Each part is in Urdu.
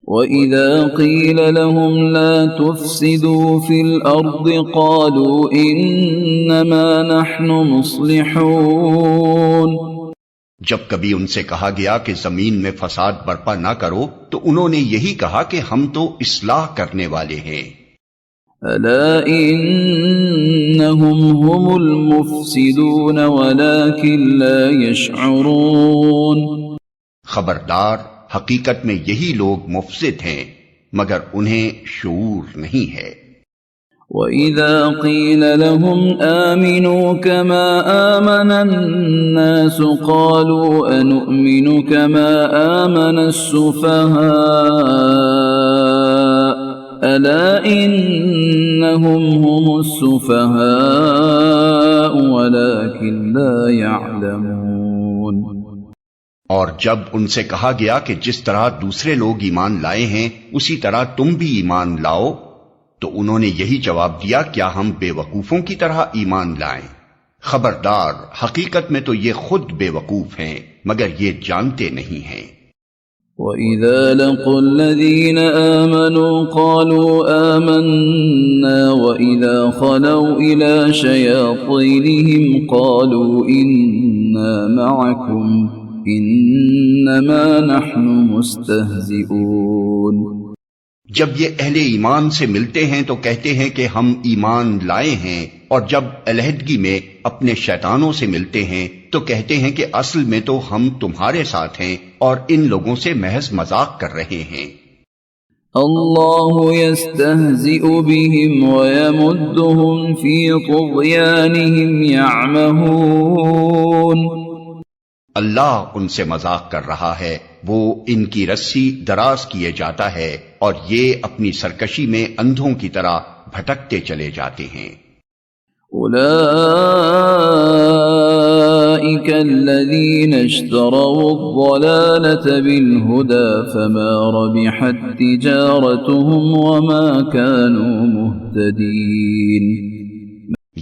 وَإِذَا قِيلَ لَهُمْ لَا تُفْسِدُوا فِي الْأَرْضِ قَالُوا إِنَّمَا نَحْنُ مُصْلِحُونَ جب کبھی ان سے کہا گیا کہ زمین میں فساد برپا نہ کرو تو انہوں نے یہی کہا کہ ہم تو اصلاح کرنے والے ہیں۔ أَلَا إِنَّهُمْ هُمُ الْمُفْسِدُونَ وَلَكِنْ لَا يَشْعُرُونَ خبردار، حقیقت میں یہی لوگ مفسد ہیں مگر انہیں شعور نہیں ہے۔ وَإِذَا قِيلَ لَهُمْ آمِنُوا كَمَا آمَنَ النَّاسُ قَالُوا أَنُؤْمِنُ كَمَا آمَنَ السُّفَهَاءُ أَلَا إِنَّهُمْ هُمُ السُّفَهَاءُ وَلَكِنْ لَا يَعْلَمُونَ اور جب ان سے کہا گیا کہ جس طرح دوسرے لوگ ایمان لائے ہیں اسی طرح تم بھی ایمان لاؤ تو انہوں نے یہی جواب دیا کیا ہم بے وقوفوں کی طرح ایمان لائیں؟ خبردار، حقیقت میں تو یہ خود بے وقوف ہیں مگر یہ جانتے نہیں ہیں۔ وَإِذَا لَقُوا الَّذِينَ آمَنُوا قَالُوا آمَنَّا وَإِذَا خَلَوْا إِلَى شَيَاطِينِهِمْ قَالُوا إِنَّا مَعَكُمْ إِنَّمَا نَحْنُ مُسْتَهْزِئُونَ جب یہ اہل ایمان سے ملتے ہیں تو کہتے ہیں کہ ہم ایمان لائے ہیں، اور جب علیحدگی میں اپنے شیطانوں سے ملتے ہیں تو کہتے ہیں کہ اصل میں تو ہم تمہارے ساتھ ہیں اور ان لوگوں سے محض مذاق کر رہے ہیں۔ اللہ یستہزئ بہم ویمدہم فی طغیانہم یعمہون اللہ ان سے مذاق کر رہا ہے، وہ ان کی رسی دراز کیے جاتا ہے اور یہ اپنی سرکشی میں اندھوں کی طرح بھٹکتے چلے جاتے ہیں۔ اولئک الذین اشتروا الضلالة بالہدى فما ربحت تجارتهم وما كانوا مہتدین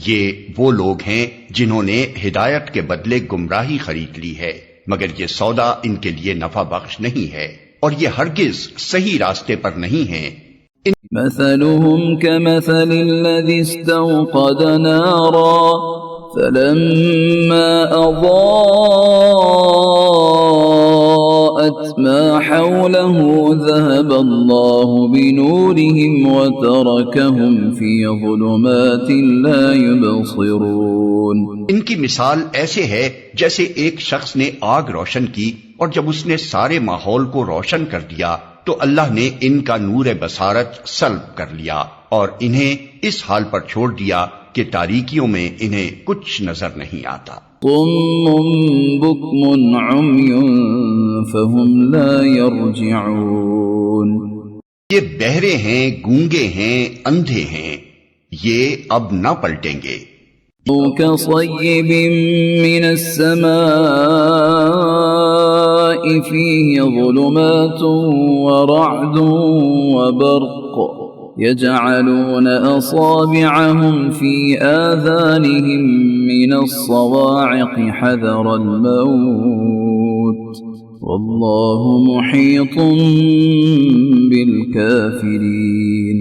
یہ وہ لوگ ہیں جنہوں نے ہدایت کے بدلے گمراہی خرید لی ہے مگر یہ سودا ان کے لیے نفع بخش نہیں ہے اور یہ ہرگز صحیح راستے پر نہیں ہیں۔ مثلهم كمثل الذي استوقد نارا فلما أضاءت ما حوله ذهب الله بنورهم وتركهم في ظلمات لا يبصرون ان کی مثال ایسے ہے جیسے ایک شخص نے آگ روشن کی اور جب اس نے سارے ماحول کو روشن کر دیا تو اللہ نے ان کا نور بصارت سلب کر لیا اور انہیں اس حال پر چھوڑ دیا کہ تاریکیوں میں انہیں کچھ نظر نہیں آتا۔ صم بکم عمی فهم لا يرجعون یہ بہرے ہیں، گونگے ہیں، اندھے ہیں، یہ اب نہ پلٹیں گے۔ كصيب من السماء فيه ظلمات ورعد وبرق يجعلون أصابعهم في آذانهم من الصواعق حذر الموت والله محيط بالكافرين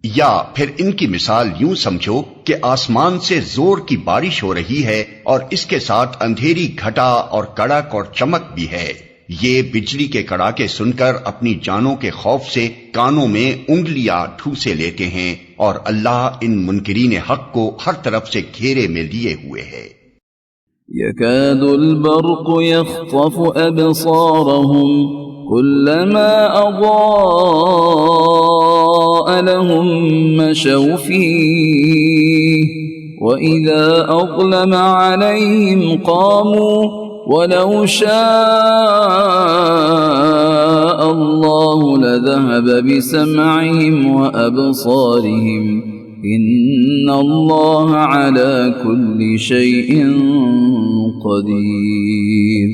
یا پھر ان کی مثال یوں سمجھو کہ آسمان سے زور کی بارش ہو رہی ہے اور اس کے ساتھ اندھیری گھٹا اور کڑک اور چمک بھی ہے، یہ بجلی کے کڑاکے سن کر اپنی جانوں کے خوف سے کانوں میں انگلیاں ٹھوسے لیتے ہیں اور اللہ ان منکرین حق کو ہر طرف سے گھیرے میں لیے ہوئے ہے۔ يكاد البرق يخطف أبصارهم كلما أضاء لهم مشوا فيه وإذا أظلم عليهم قاموا ولو شاء الله لذهب بسمعهم وأبصارهم إن الله على كل شيء قدير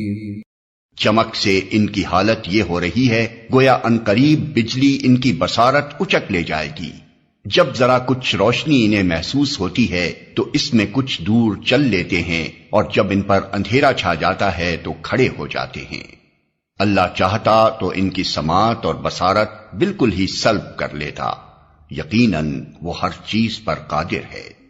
چمک سے ان کی حالت یہ ہو رہی ہے گویا عنقریب بجلی ان کی بصارت اچک لے جائے گی۔ جب ذرا کچھ روشنی انہیں محسوس ہوتی ہے تو اس میں کچھ دور چل لیتے ہیں اور جب ان پر اندھیرا چھا جاتا ہے تو کھڑے ہو جاتے ہیں۔ اللہ چاہتا تو ان کی سماعت اور بصارت بالکل ہی سلب کر لیتا، یقیناً وہ ہر چیز پر قادر ہے۔